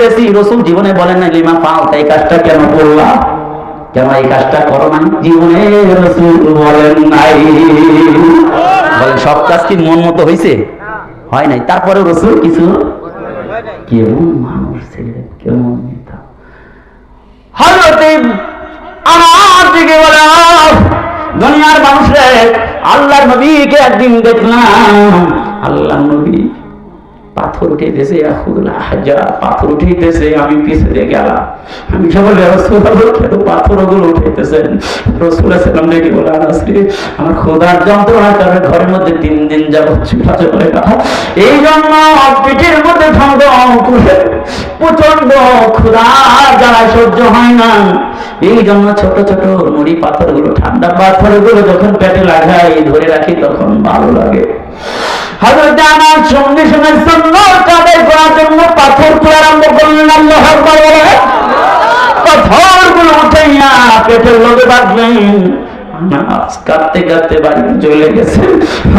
করেছি, রাসূল জীবনে বলেন না লিমা ফাও, এই কাজটা কেন করলা, কেন এই কাজটা করো না, জীবনে রাসূল বলেন নাই। বলেন সব কাজ কি মন মতো হয়েছে? হয় নাই। তারপরে রাসূল কিছু, কেমন মানুষ ছিলেন, কেমন নেতা। হযরত আমার দিকে বলে দুনিয়ার মানুষরে, আল্লাহর নবীকে একদিন দেখলাম, আল্লাহর নবী পাথর উঠেছে, পাথর উঠেছে, আমি পিছনে গেলাম, আমি সবাই পাথরগুলো উঠেতেছেন। রাসূল সাল্লাল্লাহু আলাইহি ওয়াসাল্লাম বলে আনাসকে আমার খোদার যন্ত্রণার কারণে ঘরের মধ্যে 3 দিন যাবত চুলা চলে না, এই জন্য পিঠের মধ্যে ঠান্ডা করে প্রচন্ড ক্ষুধা জ্বালা সহ্য হয় না, এই জন্য ছোট ছোট নুড়ি পাথরগুলো, ঠান্ডা পাথরগুলো যখন পেটে লাগাই ধরে রাখি তখন ভালো লাগে। হযরত আমার সঙ্গে সঙ্গে সুন্নাত আদায় করার জন্য পাথর তোলা আরম্ভ করলেন। আল্লাহু আকবার বলে পাথরগুলো উঠাইয়া পেটের লগে বাঁধলেন। আনাস কাঁদতে কাঁদতে বাড়িতে চলে গেছে।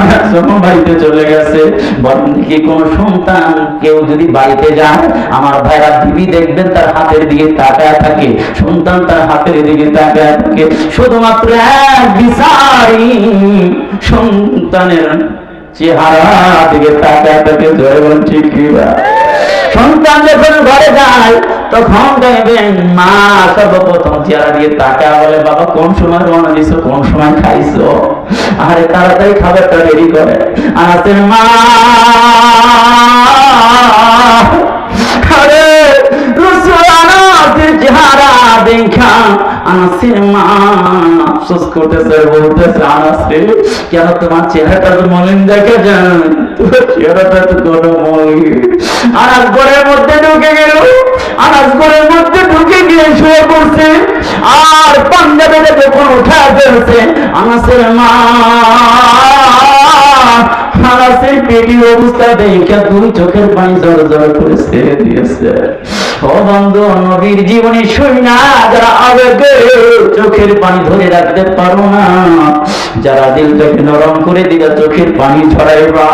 আনাস যখন বাড়িতে চলে গেছে, বলেন দেখি কোন সন্তান কেউ যদি বাড়িতে যায়, আমার ভাইরা বিবি দেখবেন তার হাতের দিকে তাকায় থাকে, সন্তান তার হাতের দিকে তাকায় থাকে, শুধুমাত্র এক বিচারি সন্তানের চেহারা দিকে তাকায় থাকে। জয় বলেন ঠিক কি? সন্তান যখন ঘরে যায় তখন দেখবেন মা সর্বপ্রথম চেহারা দিয়ে তাকায় বলে বাবা কোন সময় রওনা দিছো, কোন সময় খাইছো, আরে তাড়াতাড়ি খাবারটা রেডি করে। আনাসের মা আরে রাসূল আনাসের চেহারা দেখা আনাসের মা আফসোস করতেছে, বলতেছে আনাস রে কেন তোমার চেহারাটা তো মলিন দেখা যায়, তোমার চেহারাটা তো কোনো মলিন। আনাস ঘরের মধ্যে ঢুকে গেল, আনাস ঘরের মধ্যে ঢুকে গিয়ে শুয়ে পড়ছে, আর পাঞ্জাবিটা যখন উঠা ফেলছে আনাসের মা আনাসের পেটের অবস্থা দেখে 2 চোখের পানি জড় জড় করে ছেড়ে দিয়েছে। ও বন্ধু, নবীর জীবনে শুই না যারা আবেগে চোখের পানি ধরে রাখতে পারো না, যারা দিলটাকে নরম করে দিলে চোখের পানি ঝরাইবা,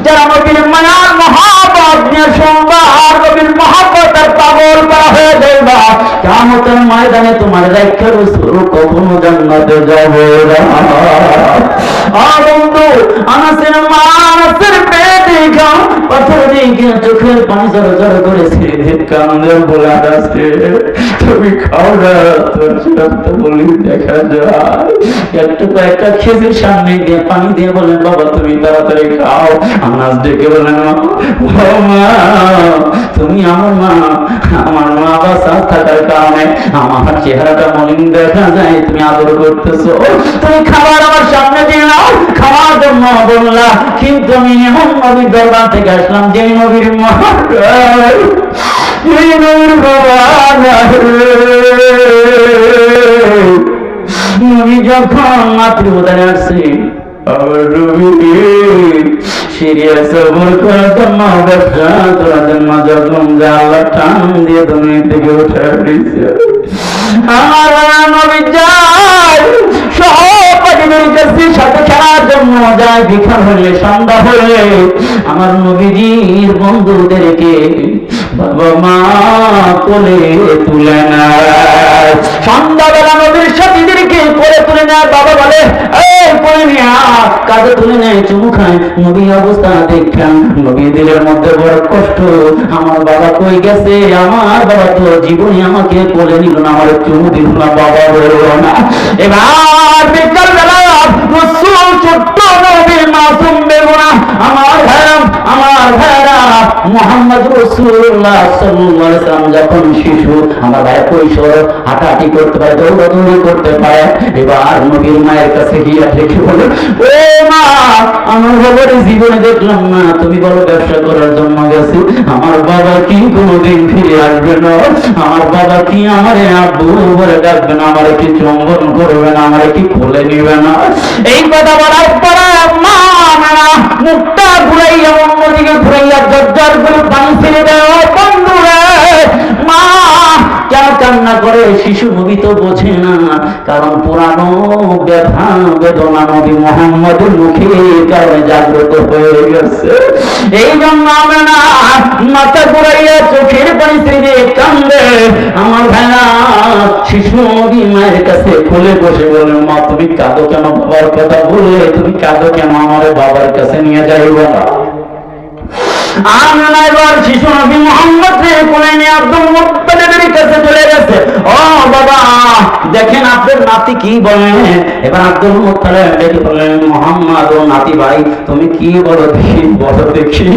যারা নবীর মায়ার মহব্বত নিয়ে শুনবা আর নবীর মহব্বতের পাগল করা হয়ে যাইবা, কিয়ামতের ময়দানে তোমার রাইখা রাসূল কখনো জান্নাতে যাবে না। বন্ধু, আনাসের মা আনাসের পেটে গাও পাথর দিয়ে চোখের পানি জড় জড় করে ছেড়ে কান্দে বলে আনাসে তুমি খাও না, তোর তো বলি দেখা যায়। একটু কয়েকটা খেজুর সামনে দিয়ে পানি দিয়ে বলেন বাবা তুমি তাড়াতাড়ি খাও। আনাস ডেকে বলেন মা তুমি আমার মা, আমার মা বাসা থাকার কারণে আমার চেহারাটা মলিন দেখা যায়, তুমি আদর করতেছো, তুমি খাবার আমার সামনে দিয়ে নাও, খাওয়ার জন্য বললা, কিন্তু আমি এমন নবীর দরবার থেকে আসলাম যে নবীর মা নবী যখন মাতৃভূতায় আসছে আমার নবী সিরিয়াস সবর করার জন্য ব্যবসা করার জন্য যখন আল্লাহ টান দিয়ে তুমি থেকে উঠে দিয়েছে, আমার নবী যায় সহপাঠীদের কাছে সাথে খেলার জন্য যায়, বিকাল হলে সন্ধ্যা হলে আমার নবীজির বন্ধুদেরকে বাবা মা কোলে তুলে নেয়। সন্ধ্যাবেলা নবীর সাথীদেরকে কোলে তুলে নেয়, বাবা বলে এই কোলে নিয়ে কাঁধে তুলে নেয়, চুমু খায়। নবী অবস্থা দেখেন নবী দিলের মধ্যে বড় কষ্ট, আমার বাবা কই গেছে, আমার বাবা তো জীবনে আমাকে কোলে নিল না, আমার চুমু দিল না, বাবা বলল না। এবার বিকাল বেলা রাসূল ছোট্ট নবীর মাসুম বেগুনা আমার ভাইরা মুহাম্মদ রাসূলুল্লাহ সাল্লাল্লাহু আলাইহি ওয়াসাল্লাম যখন শিশু, আমার ভাই কৈশোর হাঁটাহাঁটি করতে পারে, দৌড়াদৌড়ি করতে পারে, এবার নবীর মায়ের কাছে গিয়ে দেখে বলে ও মা আমার বাবার জীবনে দেখলাম না, তুমি বলো ব্যবসা করার জন্য গেছে, আমার বাবা কি কোনোদিন ফিরে আসবে না, আমার বাবা কি আমার আব্বু বলে ডাকবে না, আমার কি চুম্বন করবে না, আমার কি কোলে নিবে না। এই কথা বলার পরে মা মুখটা ঘুরাইয়া অন্যদিকে ঘুরাইয়া জর্জর করে পানি ফেলে দেয়। বন্ধুরা মা কেন কান্না করে শিশু নবী তো বোঝে না, কারণ পুরানো ব্যথা বেদনা নবী মুহাম্মদের মুখের কারণে জাগ্রত হয়ে গেছে। এই জন্য আমরা মাথা ঘুরাইয়া চোখের পানি ছেড়ে কান্দে। আমার ভাইরা শিশু নবী মায়ের কাছে খুলে বসে বলেন, মা তুমি কাঁদো কেন? বাবার কথা বলে তুমি কাঁদো কেন? আমার বাবার কাছে নিয়ে যাইব না। আমিনা এবার শিশু নবী মুহাম্মদকে কোলে নিয়ে আব্দুল মুত্তালিবের কাছে চলে গেছে। ও বাবা দেখেন আপনার নাতি কি বলে। এবার আব্দুল মুত্তালিব ডেকে বললেন, মুহাম্মদ ও নাতি ভাই তুমি কি বলো দেখি, বলো দেখি।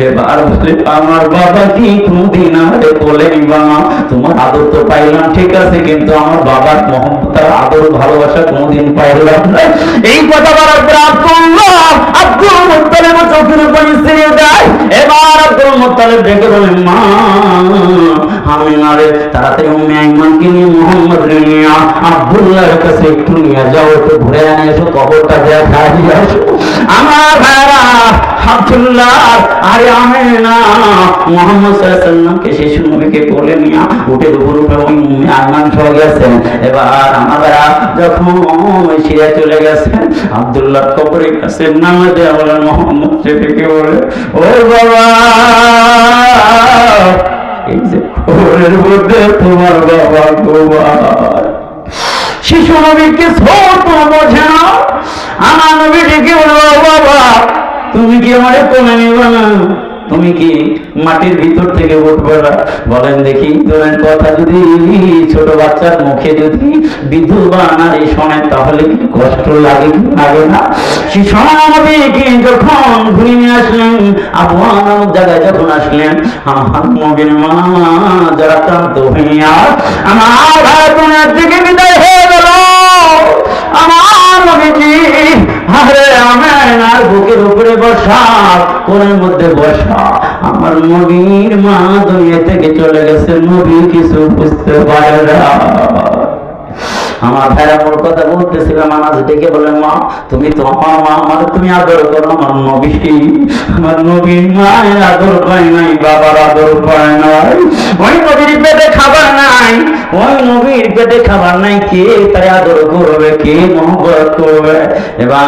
এবার বলে, আমার বাবা কি কোনদিন আমাকে কোলে নিবা না? তোমার আদর তো পাইলাম ঠিক আছে, কিন্তু আমার বাবার মহব্বত আদর ভালোবাসা কোনদিন পাইলাম না। এই কথা বলার পর আব্দুল মুত্তালিব চোখের পানি ছেড়ে দেয়। এবার আব্দুল মুত্তালিব ডেকে বলেন, মা আমিনারে তাড়াতাড়ি উম্মে আইমানকে নিয়ে মুহাম্মদ নিয়ে আব্দুল্লাহর কাছে একটু নিয়ে যাও, একটু ঘুরে আনি এসো, কবরটা দেখাই আসো। আমার ভাইরা আব্দুল্লাহ আর আমিনা মুহাম্মদ সাল্লাল্লাহু আলাইহি ওয়াসাল্লামকে শিশু নবীকে কোলে নিয়ে উটের উপর উঠে ওই উম্মে আইমান সহ গেছেন। এবার আমার ভাইরা যখন সিরিয়া চলে গেছেন, আব্দুল্লাহর কবরের কাছে নামে দেয়া বলেন, মুহাম্মদ ডেকে বলে, ও বাবা এই যে কবরের মধ্যে তোমার বাবা গোবার। শিশু নবীকে ছোট বোঝে না। আমার নবী ডেকে বলল, বাবা তুমি কি আমার কোলে নিবা না? তুমি কি মাটির ভিতর থেকে উঠবে না? বলেন দেখি, তোমার কথা যদি ছোট বাচ্চার মুখে যদি বিধবা নারী শোনে তাহলে কি কষ্ট লাগে কি লাগে না? শিশু নবীকে যখন ঘুরে নিয়ে আসলেন আবওয়া নামক জায়গায় যখন আসলেন, আমার নবীর মা যারা ক্লান্ত হইয়া আমার ভাই বোনের দিকে বিদায় হয়ে গেল। আমার নবীজি আরে আমিনার বুকের উপরে বসা, কোলের মধ্যে বসা। আমার নবীর মা দুনিয়া থেকে চলে গেছে, নবী কিছু বুঝতে পারে না। আমার ভাইরা মোর কথা বলতেছিলাম, আনাজ ডেকে বলেন, মা তুমি তো আমার মা, আমার তুমি আদর করো। আমার নবী, আমার নবীর মায়ের আদর পায় নাই, বাবার আদর পায় নাই। ওই নবীর পেটে খাবার নাই, ওই নবীর পেটে খাবার নাই, কে তার আদর করবে, কে মহব্বত করবে? এবার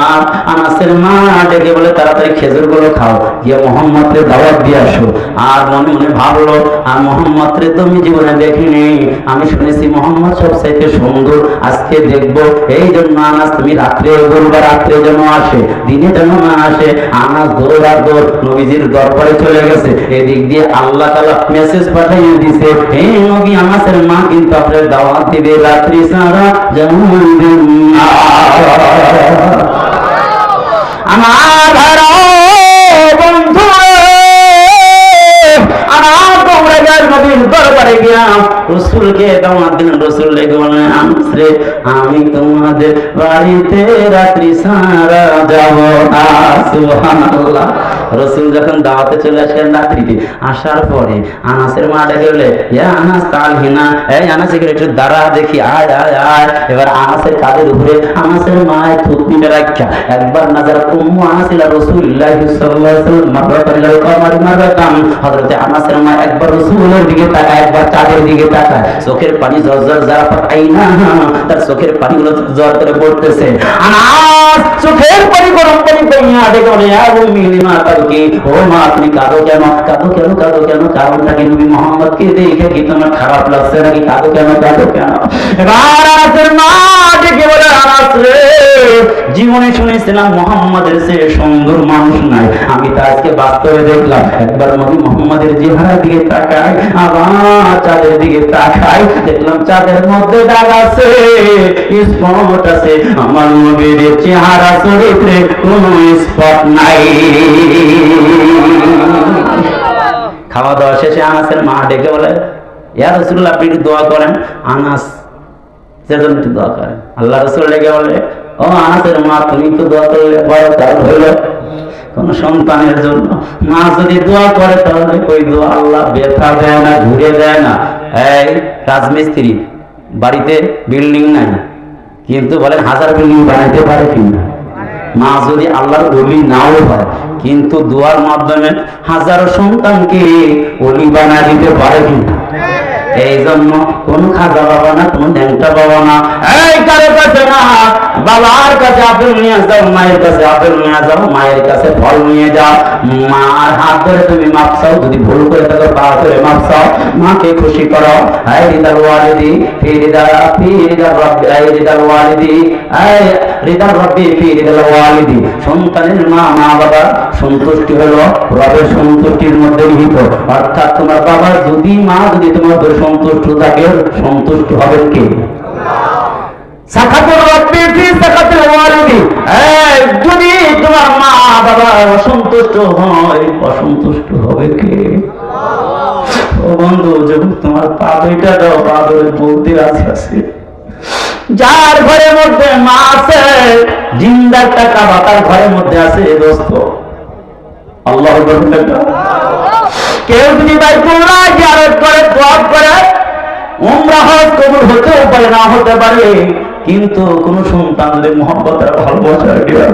আনাসের মা ডেকে বলে, তাড়াতাড়ি খেজুর গুলো খাও, গিয়ে মোহাম্মদকে দাওয়াত দিয়ে আসো। আর মনে মনে ভাবলো, আর মোহাম্মদকে তুমি জীবনে দেখিনি, আমি শুনেছি মোহাম্মদ সবচাইতে সুন্দর, আজকে দেখবো। এই জন্য আনাস তুমি রাত্রে বলবা, রাত্রে যেন আসে, দিনে যেন না আসে। আনাস দৌড় আর দৌড় নবীজির দরবারে চলে গেছে। এদিক দিয়ে আল্লাহ তাআলা মেসেজ পাঠিয়ে দিছে, হে নবী আনাসের মা কিন্তু আপনার দাওয়াত দিবে, রাত্রি সারা যেমন আমার ভাইরা বন্ধু দরবারে গিয়া রসুলকে দাওয়াত দিলেন। রসুল লেগে বলেন, আনসরে আমি তোমাদের বাড়িতে রাত্রি সারা যাব না। সুবহানাল্লাহ। রসুল যখন দাওয়াতে চলে আসেন রাত্রিতে, আসার পরে আনাসের মা ডেকে বলে, ইয়া আনাস তাল হিনা, এই আনাস একটু দাঁড়া দেখি, আয় আয় আয়। এবার আনাসের কাঁধের উপরে আনাসের মায়ের থুতনিটা রাখা একবার নাজার উম্মু আনাস ইলা রাসূলুল্লাহ সাল্লাল্লাহু আলাইহি ওয়াসাল্লাম মাররাতান ইলা কামারি মাররাতান। হযরত আনাসের মা একবার রাসূলের দিকে তাকায়, একবার চাঁদের দিকে তাকায়, চোখের পানি জর্জর জারাফাত আইনা, তার চোখের পানিগুলো জর করে পড়তেছে। আনাস চোখের পানি গরম পানি কইয়া ডেকে বলে, ইয়া উম্মি লিমা তাবকি, ও মা আপনি কাঁদো কেন? কাঁদো কেন? কাঁদো কেন? কারণটা কি নবী মুহাম্মদকে দেখে কি তোমার খারাপ লাগছে নাকি? কাঁদো কেন? কাঁদো কেন? এবার আনাসের মা ডেকে বলে, আনাস রে, জীবনে শুনেছিলাম মুহাম্মাদের চেয়ে সুন্দর মানুষ নাই, আমি তা আজকে বাস্তবে দেখলাম। একবার নবী মুহাম্মাদের চেহারার দিকে তাকাই, আবার চাঁদের দিকে তাকাই, দেখলাম চাঁদের মধ্যে দাগ আছে, স্পট আছে, আমার নবীর চেহারা চরিত্রে কোনো স্পট নাই। খাওয়া দাওয়া শেষে আনাসের মা ডেকে বলে, ইয়া রাসূলুল্লাহ আপনি একটু দোয়া করেন। আনাস সেজন্য একটু দোয়া করেন। আল্লাহ রাসূল ডেকে বলে, ও আনাসের মা তুমি তো দোয়া করলে বরকত হলো কোন সন্তানের জন্য। মা যদি দোয়া করে তাহলে ওই দোয়া আল্লাহ ব্যথা দেয় না, ঘুরে দেয় না। এই রাজমিস্ত্রি বাড়িতে বিল্ডিং নাই, কিন্তু বলেন হাজার বিল্ডিং বানাইতে পারে কিনা? মা যদি আল্লাহর ওলি নাও হয়, কিন্তু দোয়ার মাধ্যমে হাজারো সন্তানকে ওলি বানায় দিতে পারে কিনা? এই জন্য কোন খাজা বাবা না, কোন ন্যাংটা বাবা না, এই কারো কাছে না, বাবার কাছে আপেল নিয়ে যাও, মায়ের কাছে আপেল নিয়ে যাও, মায়ের কাছে ফল নিয়ে যাও, মার হাত ধরে তুমি মাপ চাও, যদি ভুল করে থাকো পা ধরে মাপ চাও, মাকে খুশি করো। আয় রিদাল ওয়ালিদি ফি রিদাল রাব্বি, আয় রিদাল ওয়ালিদি, আয় রিদাল রাব্বি ফি রিদাল ওয়ালিদি। সন্তানের মা বাবা সন্তুষ্টি হলো রবের সন্তুষ্টির মধ্যে নিহিত। অর্থাৎ তোমার বাবা যদি, মা যদি তোমার উপর সন্তুষ্ট থাকে, সন্তুষ্ট হবেন কে? সাখাতুর রাব্বি ফি সাখাতিল ওয়ালিদি। যদি তোমার মা বাবা অসন্তুষ্ট হয়, অসন্তুষ্ট হবে কে? ও বন্ধু, যখন তোমার পা দুইটা দাও, পা ধরে বলতে আছে যার ঘরের মধ্যে মা আছে, জিন্দার টাকা বাতার ঘরের মধ্যে আছে দোস্ত। আল্লাহু আকবার। কেউ যদি বাইতুল্লাহ জিয়ারত করে, দোয়া করে, উমরা হজ কবুল হতেও পারে, না হতে পারে, কিন্তু কোন সন্তান যদি মহব্বত আর ভালোবাসা দিয়ে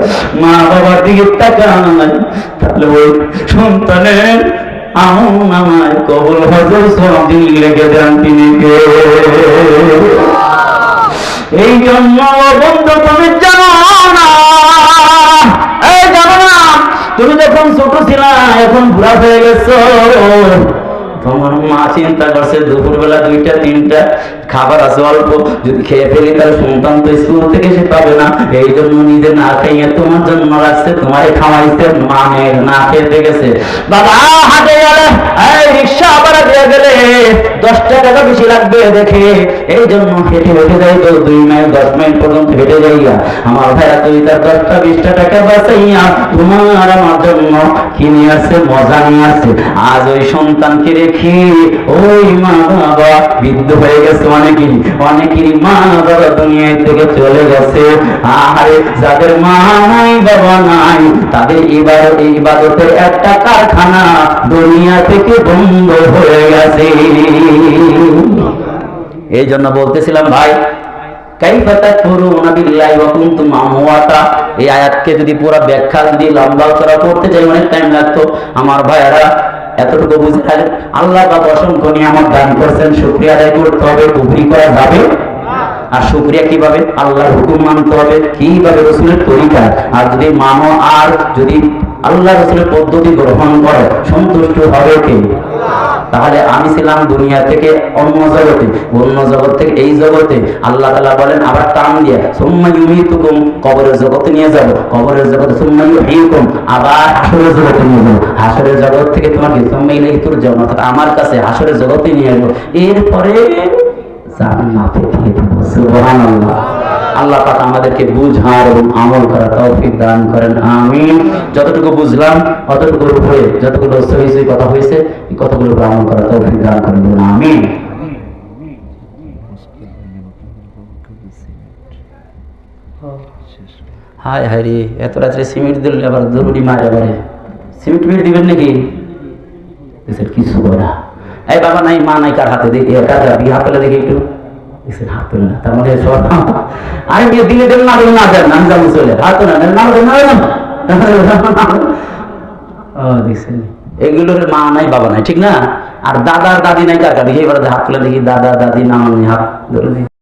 মা বাবার দিকে তাকায়, তাহলে ওই সন্তানের আমল নামায় কবুল হজের সওয়াব লেগে দেন তিনি কে? এই জন্য বন্ধু তুমি জানো না, এই জানো না, তুমি যখন ছোট ছিলা, এখন বুড়া হয়ে গেছো, তোমার মা চিন্তা করছে দুপুরবেলা 2টা 3টা খাবার আছে অল্প, যদি খেয়ে ফেলি তাহলে সন্তান তো স্কুল থেকে সে পাবে না, এই জন্য নিজে না খাইয়ে তোমার জন্য রাখছে, তোমারে খাওয়াইছে, মা মেয়ের না খেতে গেছে, বাবা হাটে গেলে রিক্সা ভাড়া দিয়ে গেলে 10 টাকা বেশি লাগবে দেখে, এই জন্য হেঁটে হেঁটে যাই, তো 2 মাইল 10 মাইল পর্যন্ত হেঁটে যাইয়া আমার ভাইয়া তুই তার 10টা 20টা টাকা বাঁচাইয়া তোমার আমার জন্য কিনে আসছে, মজা নিয়ে আসছে। আজ ওই সন্তানকে রেখে ওই মা বাবা বৃদ্ধ হয়ে গেছে, অনেকেরই মা বাবা দুনিয়া থেকে চলে গেছে। আরে যাদের মা নাই বাবা নাই, তাদের ইবাদতের একটা কারখানা দুনিয়া থেকে বন্ধ হয়ে গেছে। এই জন্য বলতেছিলাম ভাই, কাইফা তাকফুরুনা বিল্লাহি ওয়া কুনতুম আমওয়াতা, এই আয়াতকে যদি পুরো ব্যাখ্যা যদি লম্বা করা করতে যাই অনেক টাইম লাগতো। আমার ভাইয়ারা এতটুকু বুঝলেন, আল্লাহ পাক অসংখ্য নিয়ামত দান করছেন, শুকরিয়া আদায় করতে হবে, কুফরি করা যাবে। আর শুকরিয়া কিভাবে? আল্লাহর হুকুম মানতে হবে, কিভাবে? রাসূলের তরিকা। আর যদি মানো, আর যদি আল্লাহ রাসূলের পদ্ধতি গ্রহণ করো, সন্তুষ্ট হবে কে? তাহলে আমি ছিলাম দুনিয়া থেকে অন্য জগতে, অন্য জগৎ থেকে এই জগতে। আল্লাহ তাআলা বলেন আবার টান দিয়ে, সুম্মা ইউমীতুকুম, কবরের জগতে নিয়ে যাব, কবরের জগতে সুম্মা ইউহয়িকুম, আবার হাসরের জগতে নিয়ে যাব, হাসরের জগৎ থেকে তোমাকে সুম্মা ইলাইহি তুরজাউন, অর্থাৎ আমার কাছে হাসরের জগতে নিয়ে আসবো, এরপরে জান্নাতে দিয়ে দেব। সুবহানাল্লাহ। আল্লাহ পাক আমাদেরকে বুঝার এবং আমল করার তৌফিক দান করেন, আমিন। যতটুকু বুঝলাম অতটুকুর উপরে যতগুলো সহি কথা হয়েছে, এই কথাগুলোর উপর আমল করার তৌফিক দান করেন, আমিন। হায় হায় রে, এত রাত্রে সিমেন্ট দিলে আবার জরুরি মার, এবারে সিমেন্ট ফিট দিবেন নাকি? কিছু করে না। এই বাবা নাই, মা নাই, কার হাতে দেখি, কার হাত পেলে দেখি একটু, হাত তুলে না, তার মানে আমি দিলে দেন না, না দেন আমি যাবো চলে, হাত তোলে না, দেখছেন এগুলোর মা নাই বাবা নাই, ঠিক না? আর দাদা দাদি নাই, কার দেখি এবার হাত তুলে দেখি, দাদা দাদি না হাত ধরে